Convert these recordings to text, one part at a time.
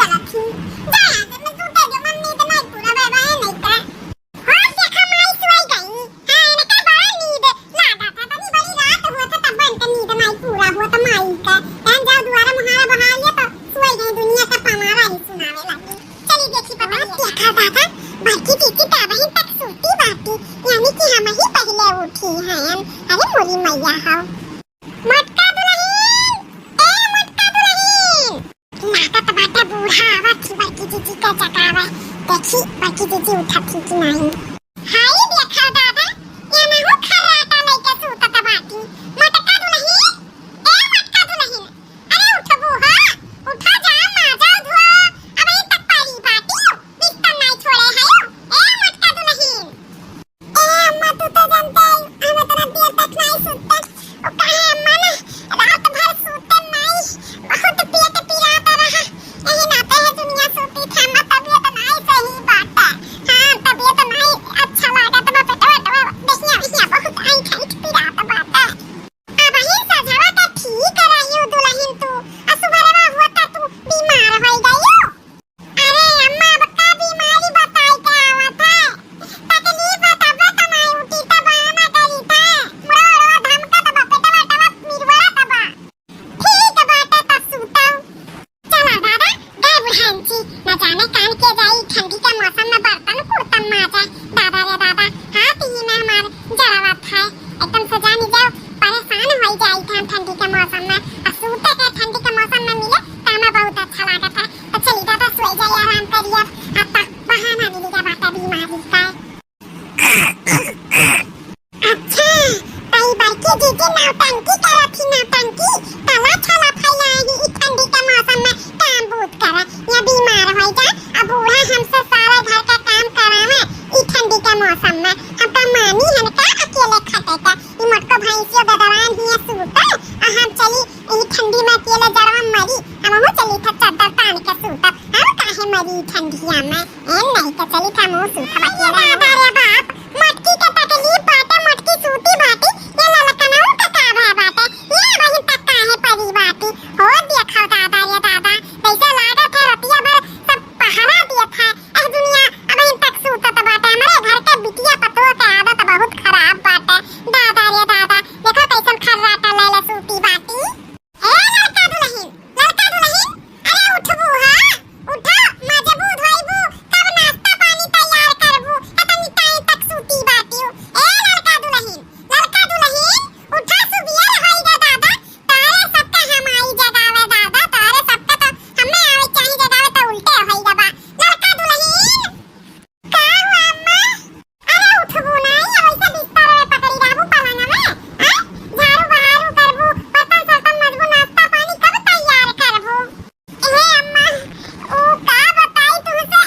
करत थी जाया से मैं सूते जो मन नींद नहीं पूरा बाबा है नहीं का हां देखा माई सोई गई हां ने का बड़ा नींद लागा था तनी बड़ी रात हुआ था तब बन के नींद नहीं पूरा हुआ तो माई का जान जाओ दोबारा महारा बहा लिया तो सोई गई दुनिया का पमारा ही सुनावे लगी चली देखी पता देखा दादा बाकी चीची वहीं तक सोती बाती यानी कि हम ही पहले उठी हैं अरे मोरी मैया हां मटका दुल्हन ए मटका दुल्हन लागत बाटा बूढ़ा आवा थी बाकी चीची का चकावा देखी बाकी चीची उठा थी कि नहीं हाय देखा दादा ये ना हो खर्राटा लेके सूतत बाटी मटका दुल्हन ए मटका दुल्हन अरे उठ बूढ़ा उठा जा माजा धो अब ये तक पारी बाटी बिस्तर नहीं छोड़े है ए मटका दुल्हन ए अम्मा तू तो जानते है हम इतना देर तक नहीं सोते ओ कहे अम्मा ना रात भर सोते नहीं बहुत पेट पीराता रहा यही नाते है दुनिया सोती थी हम तबीयत नहीं सही बात है हां तबीयत नहीं अच्छा लगा तो पेटवा देखिए बहुत आई खाई पीराता बात है अब ही सजावा का ठीक कराइयो दुल्हन तू असुबरवा होता तू बीमार हो गई अरे अम्मा अब का बीमारी बताई क्या आवत है तकलीफ तब तनाई उठी तब आना करी था मुड़ा धमका तब पेटवा मिरवा तब ठीक बात तब सूता चला दादा गए बुढ़ानची न जाने कान के जाई ठंडी के मौसम में बर्तन कुर्तन माजा दादा रे दादा हाथ ही में हमार जरावत है एकदम सजा नहीं जाओ परेशान हो जाई था ठंडी के मौसम में सूते के ठंडी के मौसम में मिले तो हमें बहुत अच्छा लगा था तो चली दादा सोई जाइए आराम करिए अब तक बहाना मिल गया बात बीमारी का अच्छा कई बार की जीजी नौटंकी करा थी नौटंकी तला छला फैलाई इस ठंडी के मौसम में काम बूत करा या बीमार हो जा अब बूढ़ा हमसे सारा घर का काम करावे इस ठंडी के मौसम में हम तो मानी है का अकेले खटे का ई मोटको भैंसियो गदरान ही सूता हम चली ई ठंडी में अकेले जरवा मरी हम हो चली था चादर तान के सूता हम काहे मरी ठंडिया में ए नहीं तो चली था मुंह सूता अकेले अरे बाप मटकी का तकलीफ बाटे मटकी सूती बाटी ये ललकनाऊ का का है बाटे ये वही तक का है परी बाटी हो देखा दादा ये दादा कैसे लागत है रतिया भर सब पहरा दिया था ए दुनिया अब इन तक सूतत बाटे हमारे घर के बिटिया पतो का आदत बहुत खराब बाटे दादा रे दादा देखो कैसन खर्राटा लेले सूती बाटी ए लड़का दुल्हन अरे उठ बूढ़ा उठो मजबूत होइबू कब नाश्ता पानी तैयार करबू इतनी टाइम तक सूती बाटी ए लड़का दुल्हन उठा सुबिया होइगा दादा तारे सबका हम आई जगावे दादा तारे सबका तो हमें आवे चाहिए जगावे तो उल्टे होइगा बा लड़का दुल्हन का हुआ अम्मा अरे उठबू नहीं ऐसे बिस्तर में पकड़ी रहबू पलंग में हां झाड़ू बहारू करबू बर्तन सर्तन मजबू नाश्ता पानी कब तैयार करबू ए अम्मा ओ का बताई तुमसे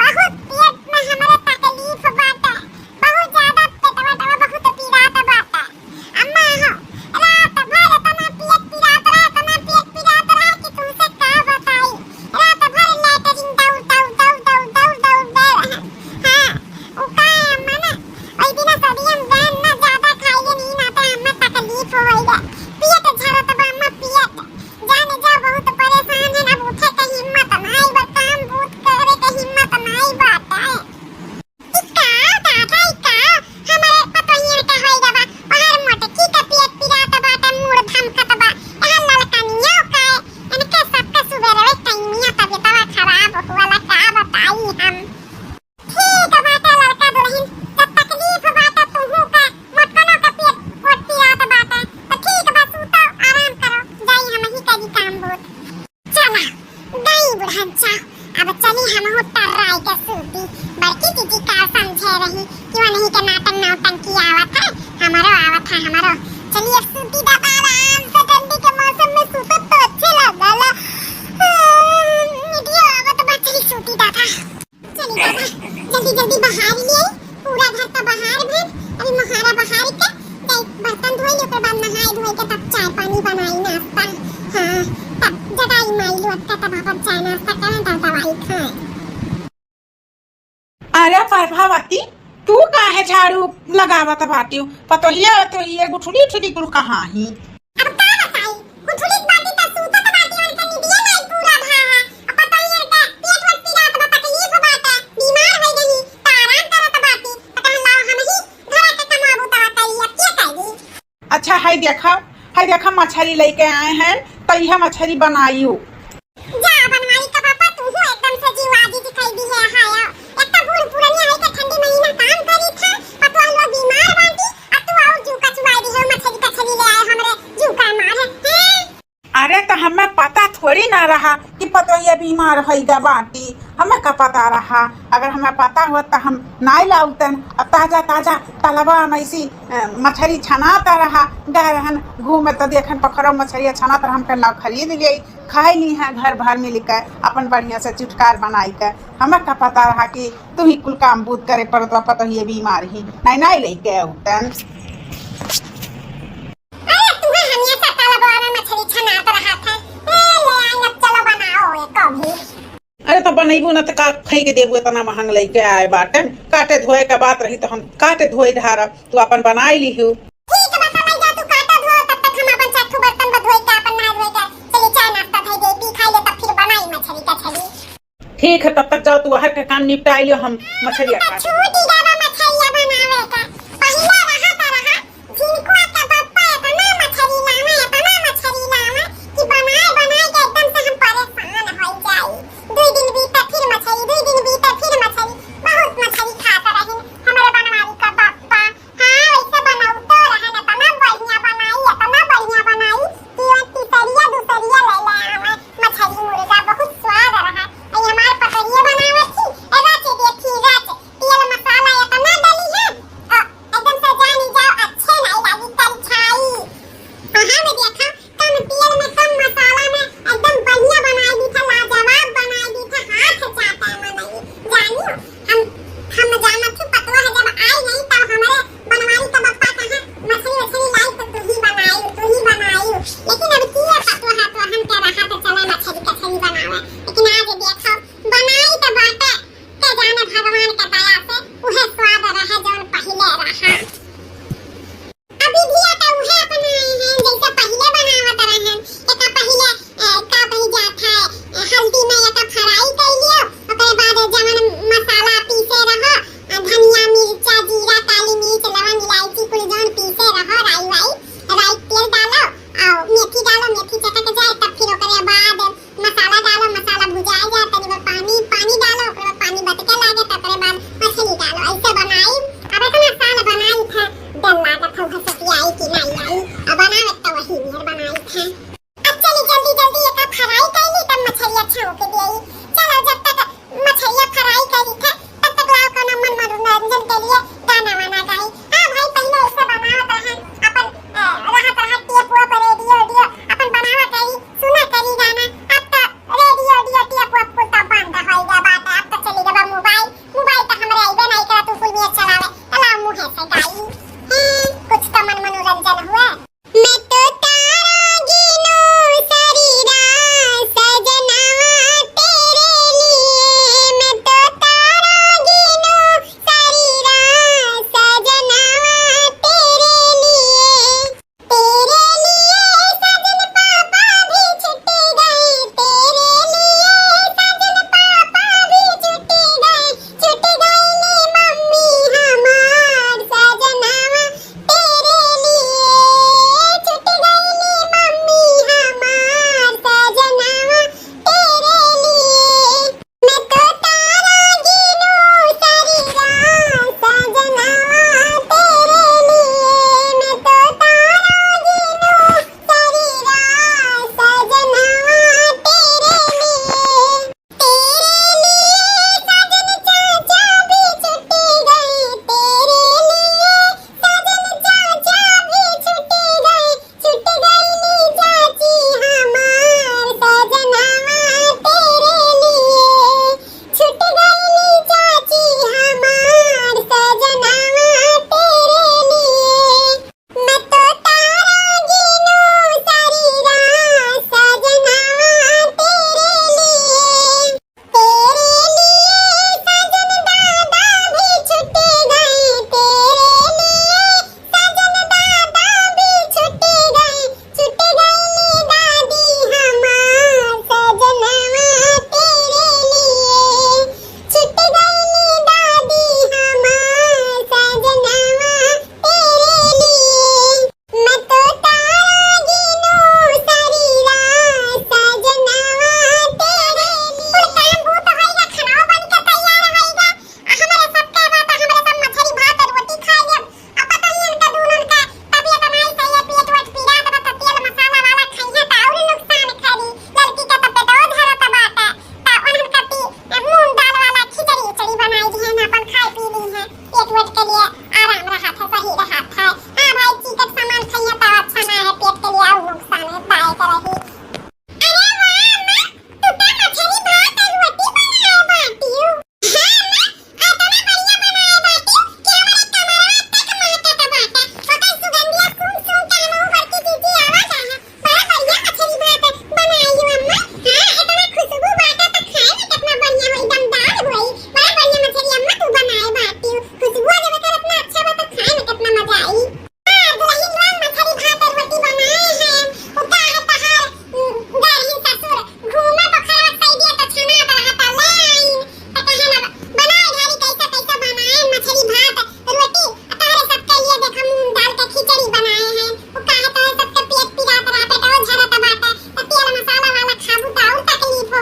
बहुत पेट में हमारे तकलीफ बाटे बहुत ज्यादा पेटवा बहुत पीड़ाता बाटे अम्मा हो रात भर तना पेट पीड़ाता रहा कि तुमसे का बताई रात भर लैटरिन दौड़ हां ओ का अम्मा ना ओई दिन सोडियम वैन ना ज्यादा खाइए नहीं ना तो हमें तकलीफ होइगा पेट झरत बा अम्मा पेट जाने जा बहुत परेशान है ना उठे के हिम्मत नहीं बा काम बूत करे के हिम्मत नहीं बाटे इका दादा इका हमारे पतोहिया का होइगा बा बाहर मोटकी का पेट पीराता बाटे मूड धमकत बा एहन ललकनिया का इनके सबका सुबेरे टाइमिया तबीयतवा खराब हुआ का बताई हम ठीक बाटे लड़का दुल्हन जब तकलीफ बाटे तुहू का मोटकनो का पेट पीराता बाटे तो ठीक बा सूतो आराम करो जाई हम ही करी काम बूत चला गई बुढ़न चा अब चली हम हो टर्राई के सूती बड़की चीची का समझे रही क्यों नहीं के नाटक नौटंकी आवत है हमारो चलिए सूती दबा आराम से ठंडी के मौसम में सूतो तो अच्छे लगला वीडियो आवत बा चली सूती दबा चली दादा जल्दी बाहर लिए पूरा घर का बाहर भर अभी महारा बाहर के बर्तन धोई ले के बाद नहाई धोई के तब चाय पानी बनाई नाश्ता हां तब जगाई माई लोट के तब अपन चाय नाश्ता करें तब दवाई खाए अरे प्रभावती तू काहे झाड़ू लगावत बाटी पतोहिया तो ये गुठुड़ी ठुड़ी कुल कहां ही अब का बताई गुठुड़ी बाटी त सूतत बाटी और के निदिया नहीं पूरा भा अब पतोहिया का हाय देखा मछली लेके आए हैं तो यह मछली बनाइयो। जा बनवाई का पापा तू हो एकदम से जीवाजी दिखाई दी है हाया एक तो बूढ़ पुरानी है के ठंडी महीना काम करी था पतवा लोग बीमार बाटी अब तू आओ जू का चुवाई दी है मछली ले आए हमरे जू का मार है। अरे तो हमें पता थोड़ी ना रहा कि पतोहिया बीमार होइगा बाटी, हमें का पता रहा। अगर हमें पता हो तो हम नहीं लाउतन। अब ताजा ताजा तलबा में ऐसी मछली छनाता रहा गए रहन घूमे तो देखन पखरो मछली छनाता रहा हमके लाभ खरीद लिए खाई ली है घर भर मिल के अपन बढ़िया से चुटकार बनाई के। हमें का पता रहा कि तू ही कुल काम बूद करे पर तो पतोहिया बीमार ही नहीं लेके उतन। अरे तो बनैबू ना तो का खई के देबू इतना महंग लेके आए बाटन। काटे धोए का बात रही तो हम काटे धोए ढारब तू अपन बनाई लीहू। ठीक है बता मैं जा तू काटा धो तब तक हम अपन चट्टू बर्तन धोए के अपन नहा धोए के चली चाय नाश्ता खाई दे पी खाई ले तब फिर बनाई मछली का छली। ठीक है तब तक जाओ तू हर का काम निपटाई लियो हम मछली काट। छूटी जावा मछलियां बनावे का पहले रहा ता रहा जिनको का पप्पा इतना मछली लावे कि बनाए बनाए के एकदम से हम परेशान हो जाए। 2 दिन बीता फिर मछली 2 दिन बीता फिर मछली बहुत मछली खाता रहे हमारे बनवारी का पप्पा। हां वैसे बनाऊ तो रहे ना इतना बढ़िया बनाई कि तीसरिया दूसरिया ले ले हमें मछली मुर्गा बहुत स्वाद रहा। ये हमारे पकड़िए बनावे थी एरा से देखी तेल मसाला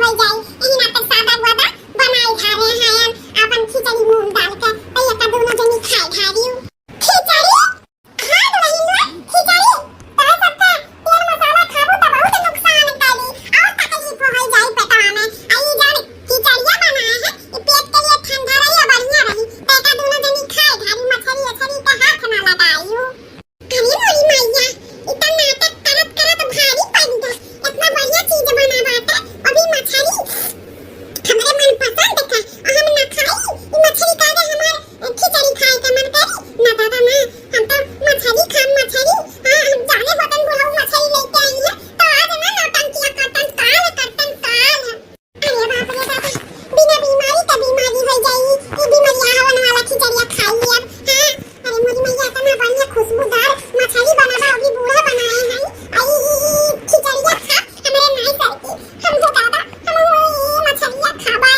हो जाए यही ना तो सादा वादा बनाई खा रहे हैं अपन खिचड़ी मूंग दाल के तो ये का दोनों जनी खाए खा रही हूं खिचड़ी खा रही ना खिचड़ी तो सबका तेल मसाला खाबो तो बहुत नुकसान करी और तकलीफ हो जाए पेट में आई जान खिचड़िया बनाए है ये पेट के लिए ठंडा रही और बढ़िया रही तो का दोनों जनी खाए खारी मछली अछली का हाथ ना लगाई अरे मोरी मैया इतना नाटक करत करत भारी पड़ गया इतना बढ़िया चीज बना बात अभी मछली हमारे मन पसंद का हम ना खाई ये मछली का हमारे खिचड़ी खाए का मन करी ना दादा ना हम तो मछली खाम मछली हां हम जाने बतन बुलाऊ मछली लेके आई है तो आज ना नौटंकिया करतन काल अरे बाप रे बाप बिना बीमारी का बीमारी हो जाई ये बीमारियां हवन वाला खिचड़िया खाई अब हां अरे मोरी मैया इतना बढ़िया खुशबूदार मछली बनावा अभी बूढ़ा बनाए हैं आई खिचड़िया खा हमारे नहीं करती हम तो दादा हम ये मछलियां खाबा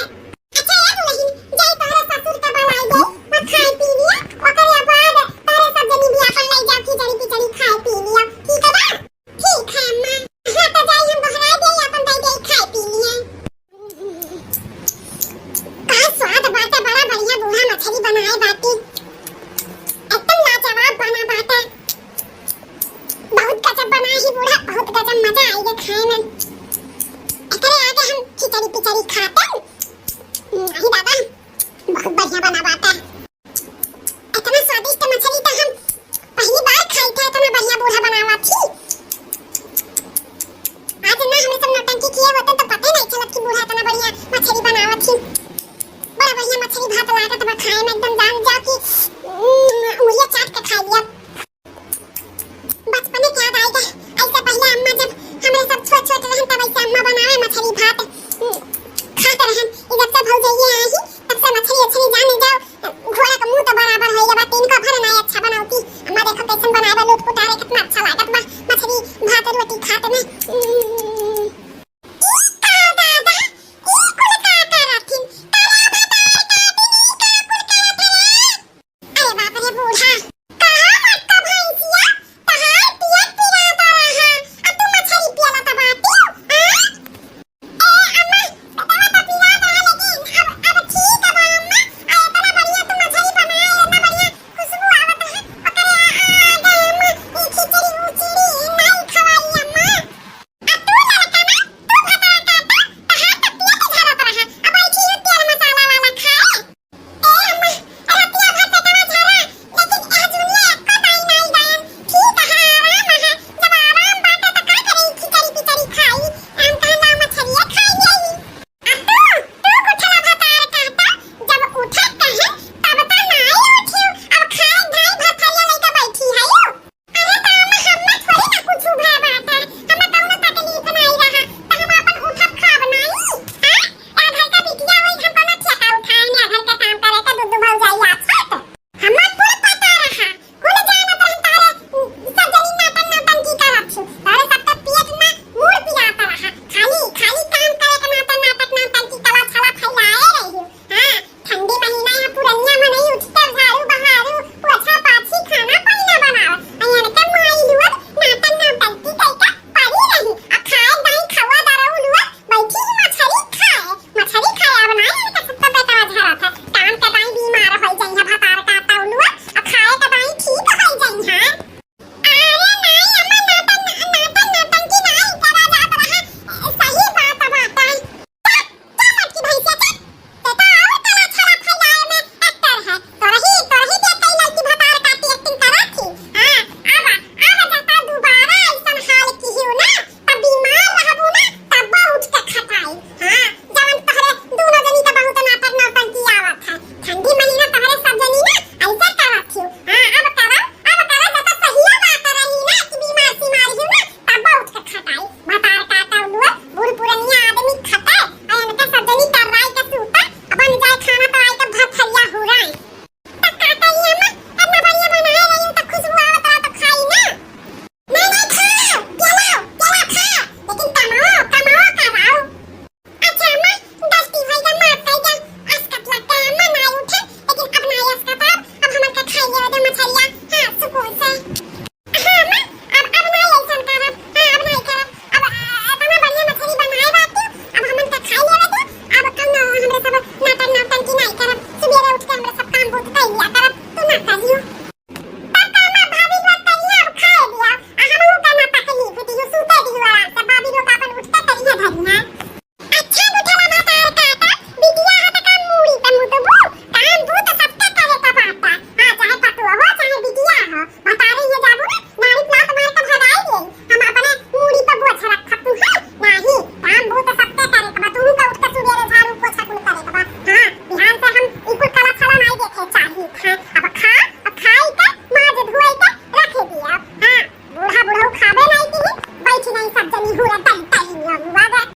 अच्छा यार नहीं जाई तोरे ससुर का बनाई दे मैं खाए पी लिया ओकरे बाद तोरे सब जनी भी अपन ले जा खिचड़ी खिचड़ी खाए पी लिया ठीक है ना ठीक है अम्मा हां तो जाई हम बहरा दे अपन दे दे खाए पी लिया का स्वाद बात बड़ा बढ़िया बूढ़ा मछली बनाए बाटी एकदम लाजवाब बना बाटा बहुत गजब बना ही बूढ़ा बहुत गजब मजा आएगा खाए में एकरे आगे हम खिचड़ी पिचड़ी खाते